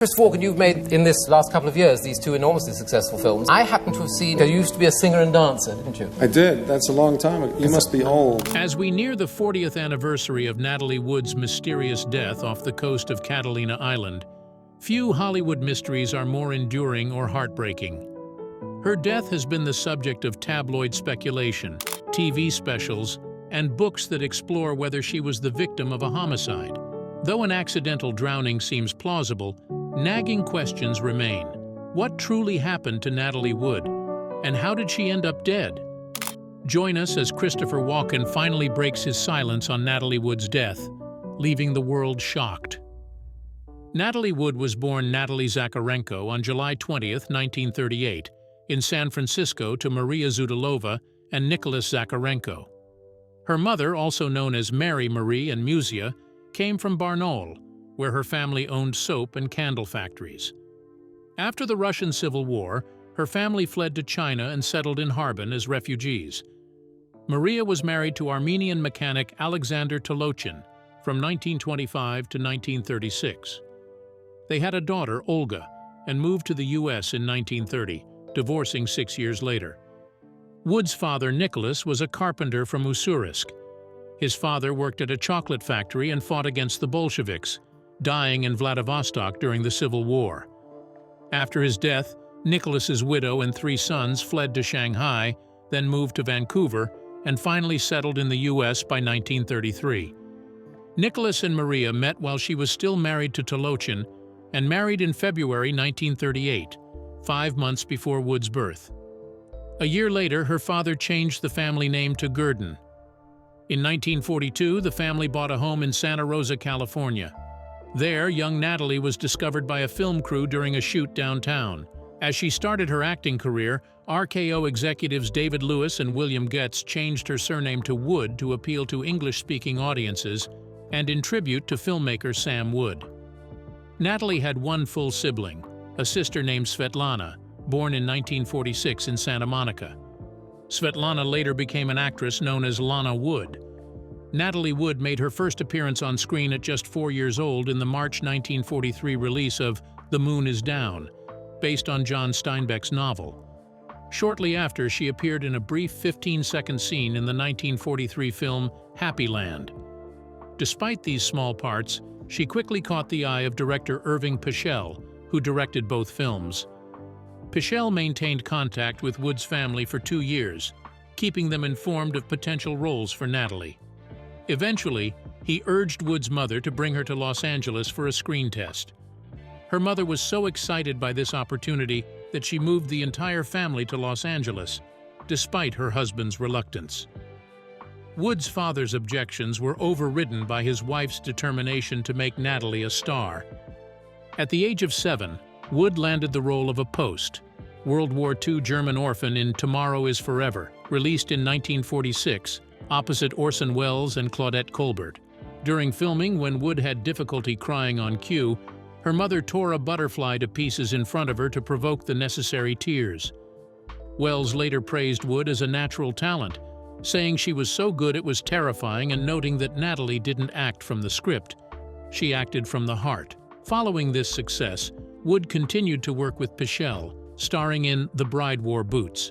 Chris Walken, you've made, in this last couple of years, these two enormously successful films. I happen to have seen, you used to be a singer and dancer, didn't you? I did. That's a long time ago. You must be old. As we near the 40th anniversary of Natalie Wood's mysterious death off the coast of Catalina Island, few Hollywood mysteries are more enduring or heartbreaking. Her death has been the subject of tabloid speculation, TV specials, and books that explore whether she was the victim of a homicide. Though an accidental drowning seems plausible, nagging questions remain. What truly happened to Natalie Wood? And how did she end up dead? Join us as Christopher Walken finally breaks his silence on Natalie Wood's death, leaving the world shocked. Natalie Wood was born Natalie Zakharenko on July 20, 1938, in San Francisco to Maria Zudilova and Nicholas Zakharenko. Her mother, also known as Mary Marie and Musia, came from Barnaul, where her family owned soap and candle factories. After the Russian Civil War, her family fled to China and settled in Harbin as refugees. Maria was married to Armenian mechanic Alexander Tolochin from 1925 to 1936. They had a daughter, Olga, and moved to the U.S. in 1930, divorcing 6 years later. Wood's father, Nicholas, was a carpenter from Ussurisk. His father worked at a chocolate factory and fought against the Bolsheviks, dying in Vladivostok during the Civil War. After his death, Nicholas's widow and 3 sons fled to Shanghai, then moved to Vancouver, and finally settled in the U.S. by 1933. Nicholas and Maria met while she was still married to Tolochin and married in February 1938, 5 months before Wood's birth. A year later, her father changed the family name to Gurdon. In 1942, the family bought a home in Santa Rosa, California. There, young Natalie was discovered by a film crew during a shoot downtown. As she started her acting career, RKO executives David Lewis and William Goetz changed her surname to Wood to appeal to English-speaking audiences and in tribute to filmmaker Sam Wood. Natalie had one full sibling, a sister named Svetlana, born in 1946 in Santa Monica. Svetlana later became an actress known as Lana Wood. Natalie Wood made her first appearance on screen at just 4 years old in the March 1943 release of The Moon is Down, based on John Steinbeck's novel. Shortly after, she appeared in a brief 15-second scene in the 1943 film Happy Land. Despite these small parts, she quickly caught the eye of director Irving Pichel, who directed both films. Pichel maintained contact with Wood's family for 2 years, keeping them informed of potential roles for Natalie. Eventually, he urged Wood's mother to bring her to Los Angeles for a screen test. Her mother was so excited by this opportunity that she moved the entire family to Los Angeles, despite her husband's reluctance. Wood's father's objections were overridden by his wife's determination to make Natalie a star. At the age of 7, Wood landed the role of a Post, World War II German orphan in Tomorrow is Forever, released in 1946, opposite Orson Welles and Claudette Colbert. During filming, when Wood had difficulty crying on cue, her mother tore a butterfly to pieces in front of her to provoke the necessary tears. Welles later praised Wood as a natural talent, saying she was so good it was terrifying and noting that Natalie didn't act from the script. She acted from the heart. Following this success, Wood continued to work with Pichel, starring in The Bride Wore Boots.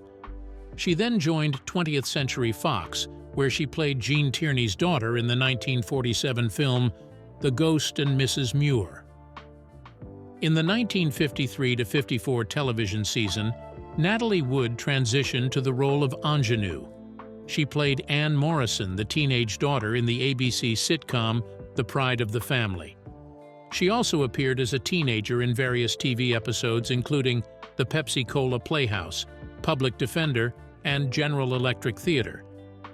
She then joined 20th Century Fox, where she played Gene Tierney's daughter in the 1947 film The Ghost and Mrs. Muir. In the 1953-54 television season, Natalie Wood transitioned to the role of ingenue. She played Anne Morrison, the teenage daughter in the ABC sitcom The Pride of the Family. She also appeared as a teenager in various TV episodes including The Pepsi-Cola Playhouse, Public Defender, and General Electric Theater,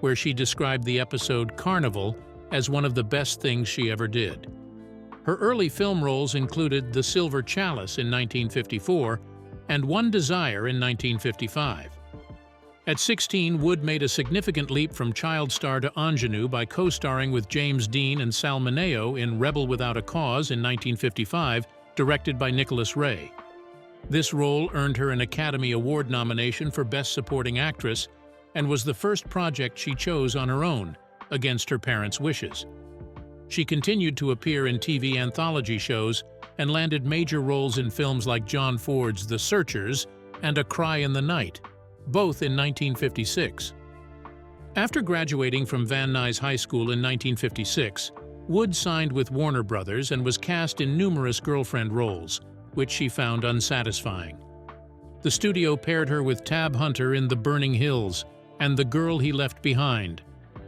where she described the episode Carnival as one of the best things she ever did. Her early film roles included The Silver Chalice in 1954 and One Desire in 1955. At 16, Wood made a significant leap from child star to ingenue by co-starring with James Dean and Sal Mineo in Rebel Without a Cause in 1955, directed by Nicholas Ray. This role earned her an Academy Award nomination for Best Supporting Actress and was the first project she chose on her own, against her parents' wishes. She continued to appear in TV anthology shows, and landed major roles in films like John Ford's The Searchers and A Cry in the Night, both in 1956. After graduating from Van Nuys High School in 1956, Wood signed with Warner Brothers and was cast in numerous girlfriend roles, which she found unsatisfying. The studio paired her with Tab Hunter in The Burning Hills and The Girl He Left Behind,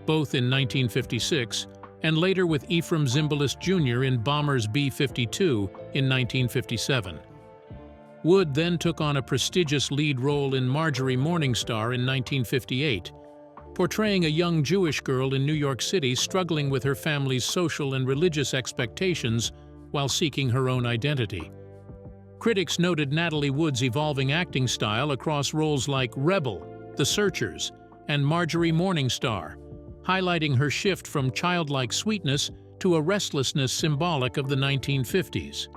both in 1956, and later with Ephraim Zimbalist Jr. in Bombers B-52 in 1957. Wood then took on a prestigious lead role in Marjorie Morningstar in 1958, portraying a young Jewish girl in New York City struggling with her family's social and religious expectations while seeking her own identity. Critics noted Natalie Wood's evolving acting style across roles like Rebel, The Searchers, and Marjorie Morningstar, highlighting her shift from childlike sweetness to a restlessness symbolic of the 1950s.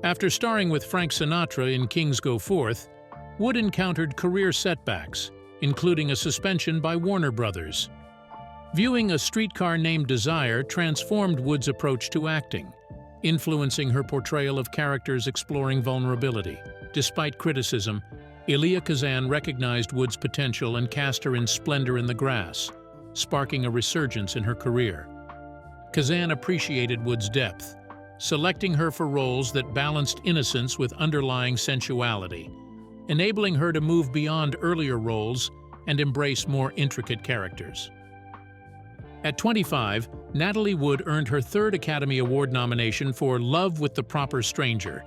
After starring with Frank Sinatra in Kings Go Forth, Wood encountered career setbacks, including a suspension by Warner Brothers. Viewing A Streetcar Named Desire transformed Wood's approach to acting, influencing her portrayal of characters exploring vulnerability. Despite criticism, Elia Kazan recognized Wood's potential and cast her in Splendor in the Grass, sparking a resurgence in her career. Kazan appreciated Wood's depth, selecting her for roles that balanced innocence with underlying sensuality, enabling her to move beyond earlier roles and embrace more intricate characters. At 25, Natalie Wood earned her third Academy Award nomination for Love with the Proper Stranger,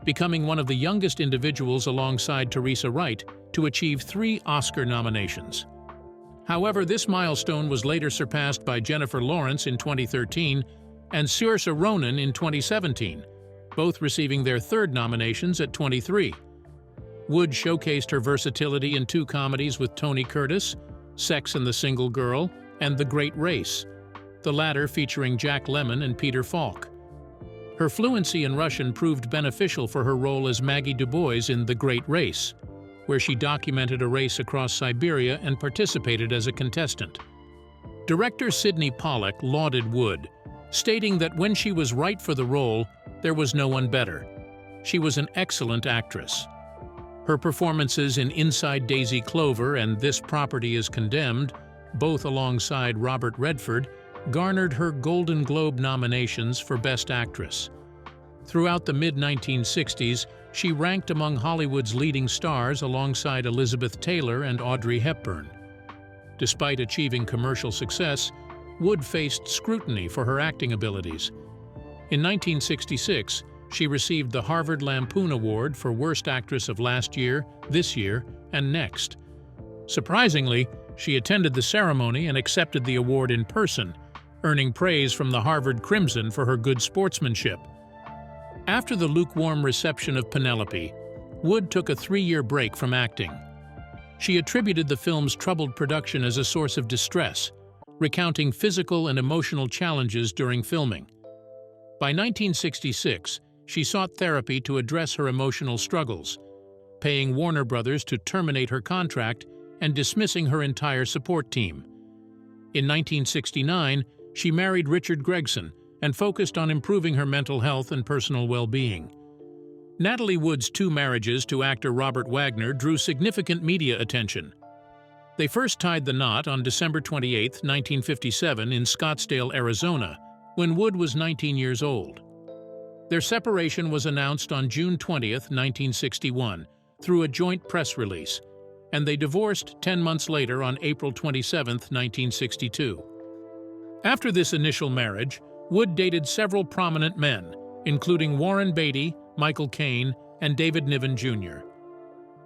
becoming one of the youngest individuals alongside Teresa Wright to achieve 3 Oscar nominations. However, this milestone was later surpassed by Jennifer Lawrence in 2013 and Saoirse Ronan in 2017, both receiving their third nominations at 23. Wood showcased her versatility in 2 comedies with Tony Curtis, Sex and the Single Girl, and The Great Race, the latter featuring Jack Lemmon and Peter Falk. Her fluency in Russian proved beneficial for her role as Maggie Du Bois in The Great Race, where she documented a race across Siberia and participated as a contestant. Director Sidney Pollack lauded Wood, stating that when she was right for the role, there was no one better. She was an excellent actress. Her performances in Inside Daisy Clover and This Property is Condemned, both alongside Robert Redford, garnered her Golden Globe nominations for Best Actress. Throughout the mid-1960s, she ranked among Hollywood's leading stars alongside Elizabeth Taylor and Audrey Hepburn. Despite achieving commercial success, Wood faced scrutiny for her acting abilities. In 1966, she received the Harvard Lampoon Award for Worst Actress of Last Year, This Year, and Next. Surprisingly, she attended the ceremony and accepted the award in person, earning praise from the Harvard Crimson for her good sportsmanship. After the lukewarm reception of Penelope, Wood took a 3-year break from acting. She attributed the film's troubled production as a source of distress, recounting physical and emotional challenges during filming. By 1966, she sought therapy to address her emotional struggles, paying Warner Brothers to terminate her contract and dismissing her entire support team. In 1969, she married Richard Gregson and focused on improving her mental health and personal well-being. Natalie Wood's 2 marriages to actor Robert Wagner drew significant media attention. They first tied the knot on December 28, 1957 in Scottsdale, Arizona, when Wood was 19 years old. Their separation was announced on June 20, 1961, through a joint press release, and they divorced 10 months later on April 27, 1962. After this initial marriage, Wood dated several prominent men, including Warren Beatty, Michael Caine, and David Niven Jr.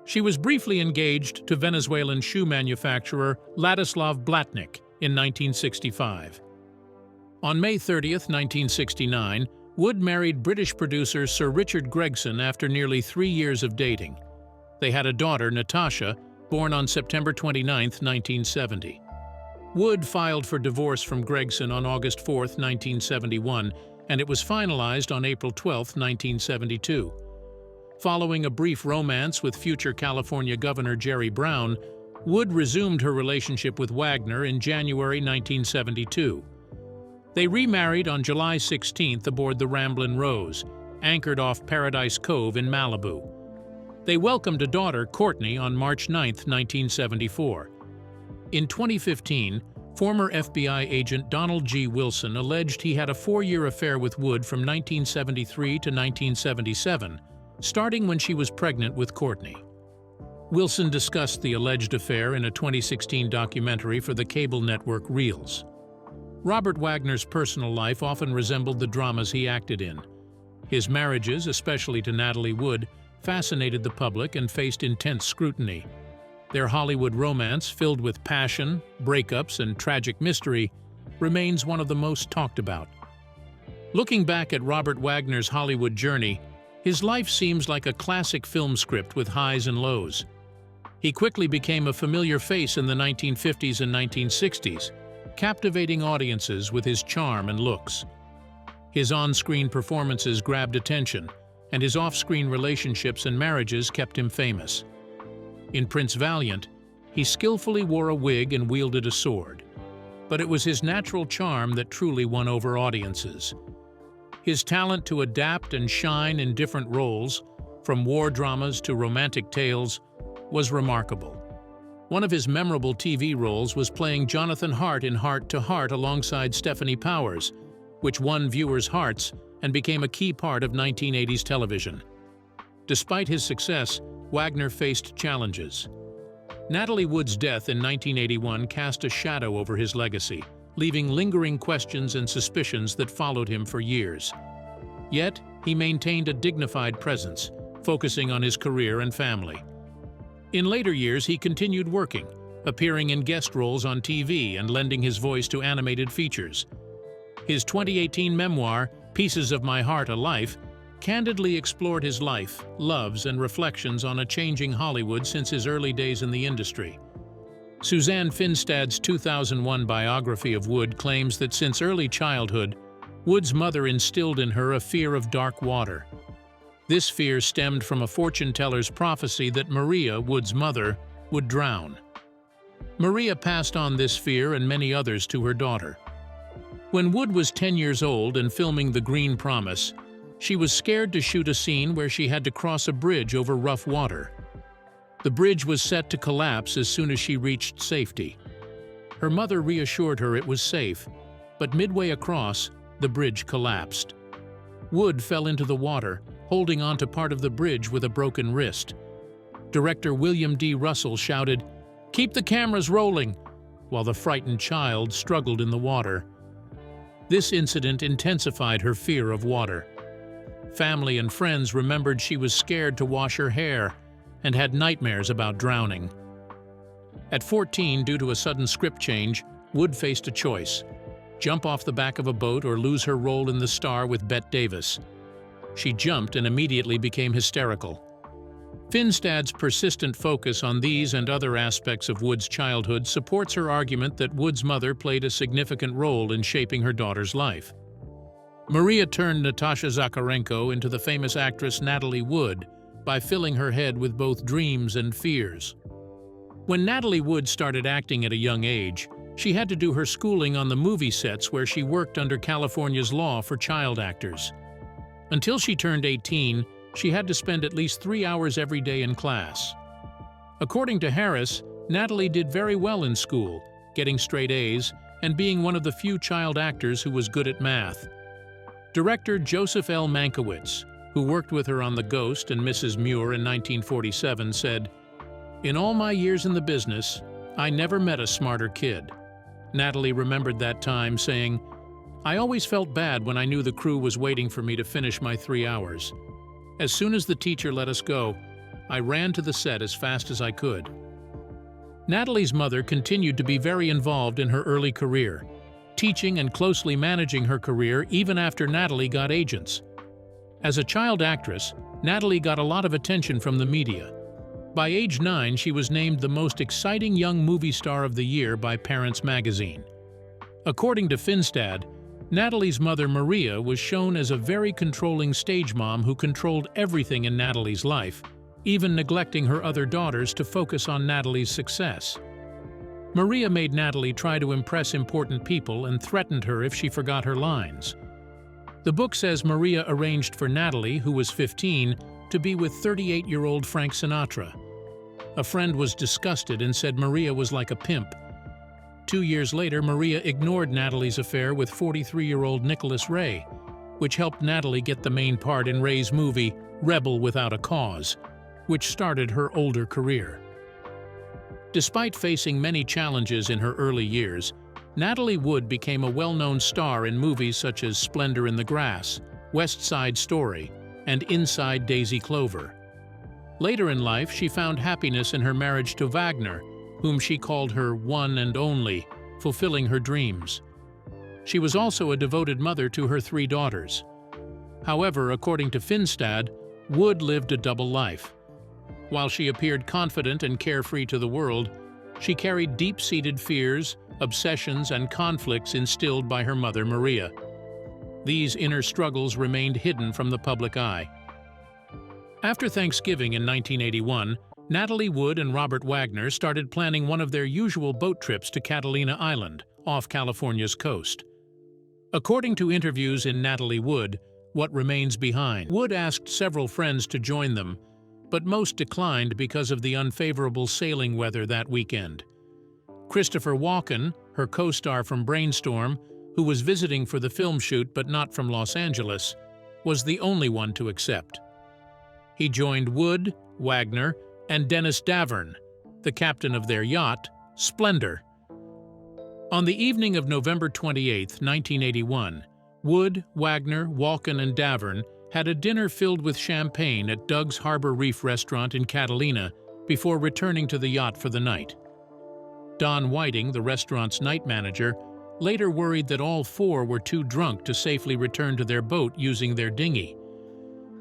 She was briefly engaged to Venezuelan shoe manufacturer Ladislav Blatnik in 1965. On May 30, 1969, Wood married British producer Sir Richard Gregson after nearly 3 years of dating. They had a daughter, Natasha, born on September 29, 1970. Wood filed for divorce from Gregson on August 4, 1971, and it was finalized on April 12, 1972. Following a brief romance with future California Governor Jerry Brown, Wood resumed her relationship with Wagner in January 1972. They remarried on July 16 aboard the Ramblin' Rose, anchored off Paradise Cove in Malibu. They welcomed a daughter, Courtney, on March 9, 1974. In 2015, former FBI agent Donald G. Wilson alleged he had a 4-year affair with Wood from 1973 to 1977, starting when she was pregnant with Courtney. Wilson discussed the alleged affair in a 2016 documentary for the cable network Reels. Robert Wagner's personal life often resembled the dramas he acted in. His marriages, especially to Natalie Wood, fascinated the public and faced intense scrutiny. Their Hollywood romance, filled with passion, breakups, and tragic mystery, remains one of the most talked about. Looking back at Robert Wagner's Hollywood journey, his life seems like a classic film script with highs and lows. He quickly became a familiar face in the 1950s and 1960s, captivating audiences with his charm and looks. His on-screen performances grabbed attention, and his off-screen relationships and marriages kept him famous. In Prince Valiant, he skillfully wore a wig and wielded a sword. But it was his natural charm that truly won over audiences. His talent to adapt and shine in different roles, from war dramas to romantic tales, was remarkable. One of his memorable TV roles was playing Jonathan Hart in Heart to Heart alongside Stephanie Powers, which won viewers' hearts and became a key part of 1980s television. Despite his success, Wagner faced challenges. Natalie Wood's death in 1981 cast a shadow over his legacy, leaving lingering questions and suspicions that followed him for years. Yet, he maintained a dignified presence, focusing on his career and family. In later years, he continued working, appearing in guest roles on TV and lending his voice to animated features. His 2018 memoir, Pieces of My Heart, A Life, candidly explored his life, loves, and reflections on a changing Hollywood since his early days in the industry. Suzanne Finstad's 2001 biography of Wood claims that since early childhood, Wood's mother instilled in her a fear of dark water. This fear stemmed from a fortune teller's prophecy that Maria, Wood's mother, would drown. Maria passed on this fear and many others to her daughter. When Wood was 10 years old and filming The Green Promise, she was scared to shoot a scene where she had to cross a bridge over rough water. The bridge was set to collapse as soon as she reached safety. Her mother reassured her it was safe, but midway across, the bridge collapsed. Wood fell into the water, holding onto part of the bridge with a broken wrist. Director William D. Russell shouted, "Keep the cameras rolling," while the frightened child struggled in the water. This incident intensified her fear of water. Family and friends remembered she was scared to wash her hair and had nightmares about drowning. At 14, due to a sudden script change, Wood faced a choice: jump off the back of a boat or lose her role in The Star with Bette Davis. She jumped and immediately became hysterical. Finstad's persistent focus on these and other aspects of Wood's childhood supports her argument that Wood's mother played a significant role in shaping her daughter's life. Maria turned Natasha Zakharenko into the famous actress Natalie Wood by filling her head with both dreams and fears. When Natalie Wood started acting at a young age, she had to do her schooling on the movie sets where she worked under California's law for child actors. Until she turned 18, she had to spend at least 3 hours every day in class. According to Harris, Natalie did very well in school, getting straight A's and being one of the few child actors who was good at math. Director Joseph L. Mankiewicz, who worked with her on The Ghost and Mrs. Muir in 1947, said, "In all my years in the business, I never met a smarter kid." Natalie remembered that time, saying, "I always felt bad when I knew the crew was waiting for me to finish my 3 hours. As soon as the teacher let us go, I ran to the set as fast as I could." Natalie's mother continued to be very involved in her early career, teaching and closely managing her career even after Natalie got agents. As a child actress, Natalie got a lot of attention from the media. By age 9, she was named the most exciting young movie star of the year by Parents magazine. According to Finstad, Natalie's mother Maria was shown as a very controlling stage mom who controlled everything in Natalie's life, even neglecting her other daughters to focus on Natalie's success. Maria made Natalie try to impress important people and threatened her if she forgot her lines. The book says Maria arranged for Natalie, who was 15, to be with 38-year-old Frank Sinatra. A friend was disgusted and said Maria was like a pimp. 2 years later, Maria ignored Natalie's affair with 43-year-old Nicholas Ray, which helped Natalie get the main part in Ray's movie Rebel Without a Cause, which started her older career. Despite facing many challenges in her early years, Natalie Wood became a well-known star in movies such as Splendor in the Grass, West Side Story, and Inside Daisy Clover. Later in life, she found happiness in her marriage to Wagner, whom she called her one and only, fulfilling her dreams. She was also a devoted mother to her 3 daughters. However, according to Finstad, Wood lived a double life. While she appeared confident and carefree to the world, she carried deep-seated fears, obsessions, and conflicts instilled by her mother Maria. These inner struggles remained hidden from the public eye. After Thanksgiving in 1981, Natalie Wood and Robert Wagner started planning one of their usual boat trips to Catalina Island, off California's coast. According to interviews in Natalie Wood, What Remains Behind, Wood asked several friends to join them, but most declined because of the unfavorable sailing weather that weekend. Christopher Walken, her co-star from Brainstorm, who was visiting for the film shoot but not from Los Angeles, was the only one to accept. He joined Wood, Wagner, and Dennis Davern, the captain of their yacht, Splendor. On the evening of November 28, 1981, Wood, Wagner, Walken, and Davern had a dinner filled with champagne at Doug's Harbor Reef restaurant in Catalina before returning to the yacht for the night. Don Whiting, the restaurant's night manager, later worried that all 4 were too drunk to safely return to their boat using their dinghy.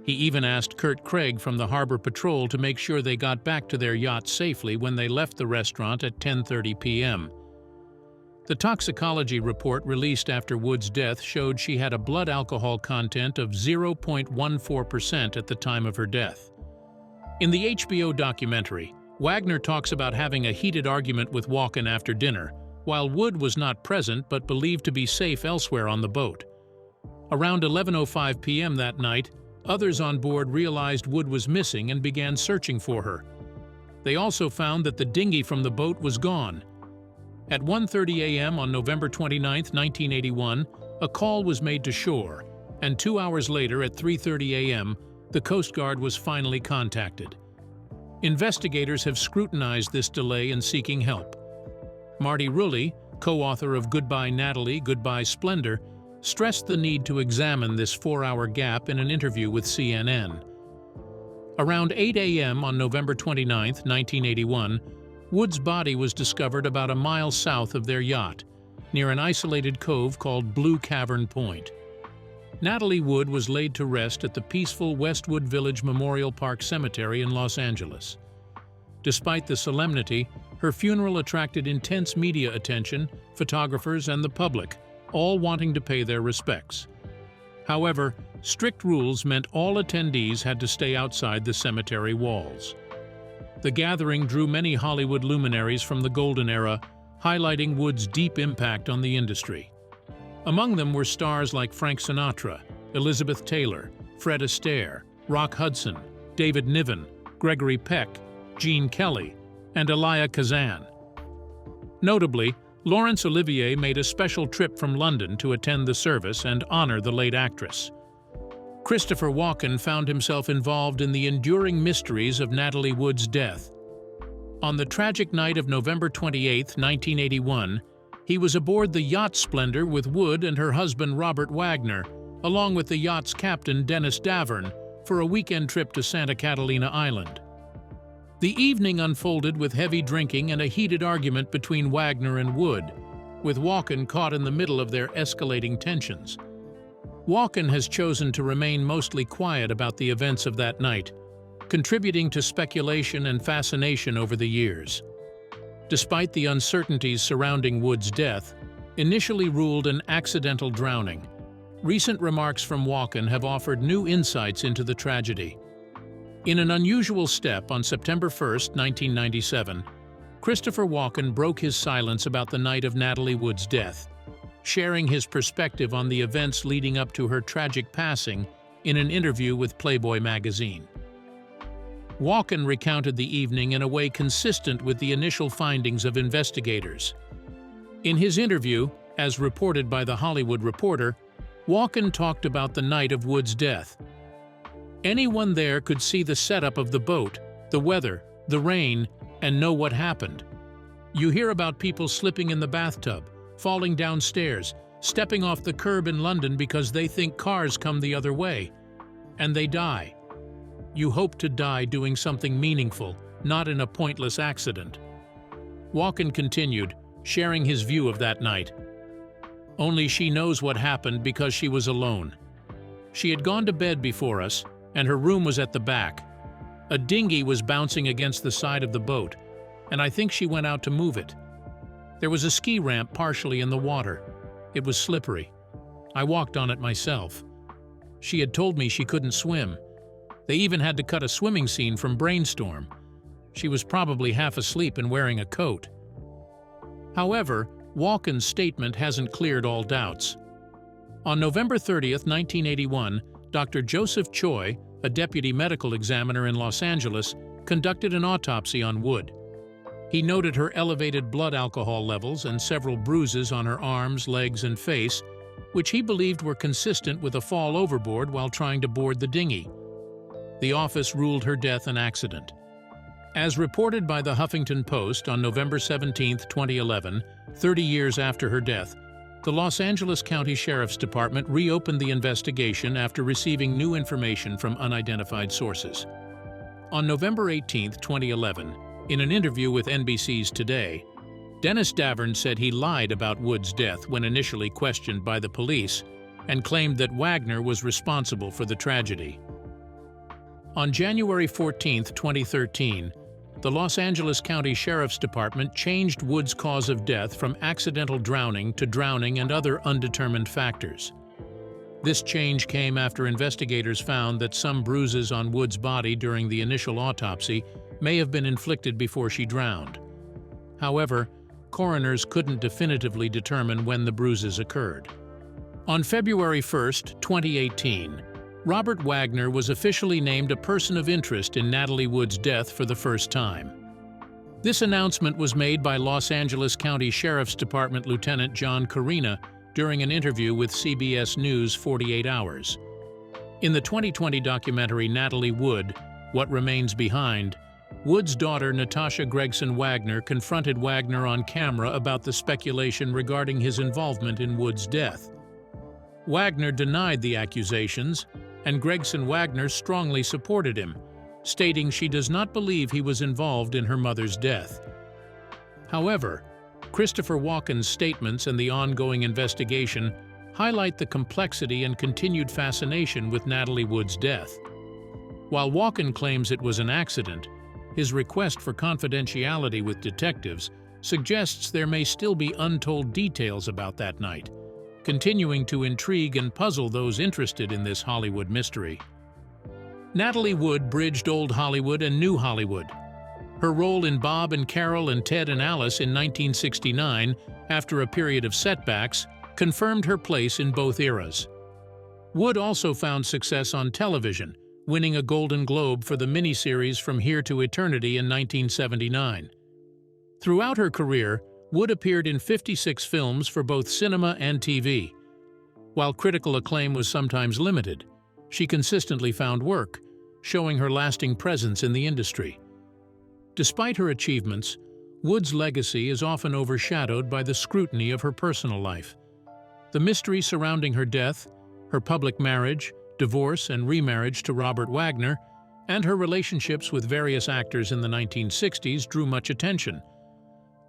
He even asked Kurt Craig from the Harbor Patrol to make sure they got back to their yacht safely when they left the restaurant at 10:30 p.m. The toxicology report released after Wood's death showed she had a blood alcohol content of 0.14% at the time of her death. In the HBO documentary, Wagner talks about having a heated argument with Walken after dinner, while Wood was not present but believed to be safe elsewhere on the boat. Around 11:05 p.m. that night, others on board realized Wood was missing and began searching for her. They also found that the dinghy from the boat was gone. At 1:30 a.m. on November 29, 1981, a call was made to shore, and 2 hours later at 3:30 a.m., the Coast Guard was finally contacted. Investigators have scrutinized this delay in seeking help. Marty Rulli, co-author of Goodbye Natalie, Goodbye Splendor, stressed the need to examine this 4-hour gap in an interview with CNN. Around 8 a.m. on November 29, 1981, Wood's body was discovered about a mile south of their yacht, near an isolated cove called Blue Cavern Point. Natalie Wood was laid to rest at the peaceful Westwood Village Memorial Park Cemetery in Los Angeles. Despite the solemnity, her funeral attracted intense media attention, photographers, and the public, all wanting to pay their respects. However, strict rules meant all attendees had to stay outside the cemetery walls. The gathering drew many Hollywood luminaries from the golden era, highlighting Wood's deep impact on the industry. Among them were stars like Frank Sinatra, Elizabeth Taylor, Fred Astaire, Rock Hudson, David Niven, Gregory Peck, Gene Kelly, and Elia Kazan. Notably, Laurence Olivier made a special trip from London to attend the service and honor the late actress. Christopher Walken found himself involved in the enduring mysteries of Natalie Wood's death. On the tragic night of November 28, 1981, he was aboard the yacht Splendor with Wood and her husband Robert Wagner, along with the yacht's captain Dennis Davern, for a weekend trip to Santa Catalina Island. The evening unfolded with heavy drinking and a heated argument between Wagner and Wood, with Walken caught in the middle of their escalating tensions. Walken has chosen to remain mostly quiet about the events of that night, contributing to speculation and fascination over the years. Despite the uncertainties surrounding Wood's death, initially ruled an accidental drowning, recent remarks from Walken have offered new insights into the tragedy. In an unusual step on September 1, 1997, Christopher Walken broke his silence about the night of Natalie Wood's death, sharing his perspective on the events leading up to her tragic passing in an interview with Playboy magazine. Walken recounted the evening in a way consistent with the initial findings of investigators. In his interview, as reported by The Hollywood Reporter, Walken talked about the night of Wood's death. Anyone there could see the setup of the boat, the weather, the rain, and know what happened. You hear about people slipping in the bathtub, falling downstairs, stepping off the curb in London because they think cars come the other way, and they die. You hope to die doing something meaningful, not in a pointless accident. Walken continued, sharing his view of that night. Only she knows what happened because she was alone. She had gone to bed before us, and her room was at the back. A dinghy was bouncing against the side of the boat, and I think she went out to move it. There was a ski ramp partially in the water. It was slippery. I walked on it myself. She had told me she couldn't swim. They even had to cut a swimming scene from Brainstorm. She was probably half asleep and wearing a coat. However, Walken's statement hasn't cleared all doubts. On November 30th, 1981, Dr. Joseph Choi, a deputy medical examiner in Los Angeles, conducted an autopsy on Wood. He noted her elevated blood alcohol levels and several bruises on her arms, legs, and face, which he believed were consistent with a fall overboard while trying to board the dinghy. The office ruled her death an accident. As reported by the Huffington Post on November 17, 2011, 30 years after her death, the Los Angeles County Sheriff's Department reopened the investigation after receiving new information from unidentified sources. On November 18, 2011, in an interview with NBC's Today, Dennis Davern said he lied about Wood's death when initially questioned by the police and claimed that Wagner was responsible for the tragedy. On January 14, 2013, the Los Angeles County Sheriff's Department changed Wood's cause of death from accidental drowning to drowning and other undetermined factors. This change came after investigators found that some bruises on Wood's body during the initial autopsy may have been inflicted before she drowned. However, coroners couldn't definitively determine when the bruises occurred. On February 1, 2018, Robert Wagner was officially named a person of interest in Natalie Wood's death for the first time. This announcement was made by Los Angeles County Sheriff's Department Lieutenant John Carina during an interview with CBS News 48 Hours. In the 2020 documentary Natalie Wood, What Remains Behind, Wood's daughter Natasha Gregson Wagner confronted Wagner on camera about the speculation regarding his involvement in Wood's death. Wagner denied the accusations, and Gregson Wagner strongly supported him, stating she does not believe he was involved in her mother's death. However, Christopher Walken's statements and the ongoing investigation highlight the complexity and continued fascination with Natalie Wood's death. While Walken claims it was an accident, his request for confidentiality with detectives suggests there may still be untold details about that night, continuing to intrigue and puzzle those interested in this Hollywood mystery. Natalie Wood bridged old Hollywood and new Hollywood. Her role in Bob and Carol and Ted and Alice in 1969, after a period of setbacks, confirmed her place in both eras. Wood also found success on television, winning a Golden Globe for the miniseries From Here to Eternity in 1979. Throughout her career, Wood appeared in 56 films for both cinema and TV. While critical acclaim was sometimes limited, she consistently found work, showing her lasting presence in the industry. Despite her achievements, Wood's legacy is often overshadowed by the scrutiny of her personal life. The mystery surrounding her death, her public marriage, divorce and remarriage to Robert Wagner, and her relationships with various actors in the 1960s drew much attention.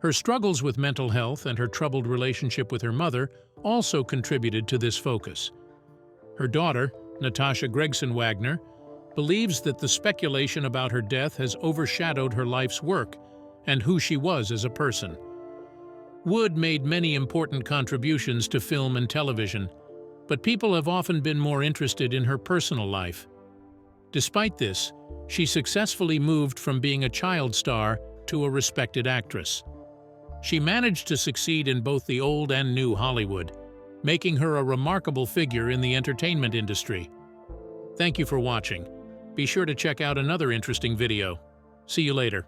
Her struggles with mental health and her troubled relationship with her mother also contributed to this focus. Her daughter, Natasha Gregson Wagner, believes that the speculation about her death has overshadowed her life's work and who she was as a person. Wood made many important contributions to film and television, but people have often been more interested in her personal life. Despite this, she successfully moved from being a child star to a respected actress. She managed to succeed in both the old and new Hollywood, making her a remarkable figure in the entertainment industry. Thank you for watching. Be sure to check out another interesting video. See you later.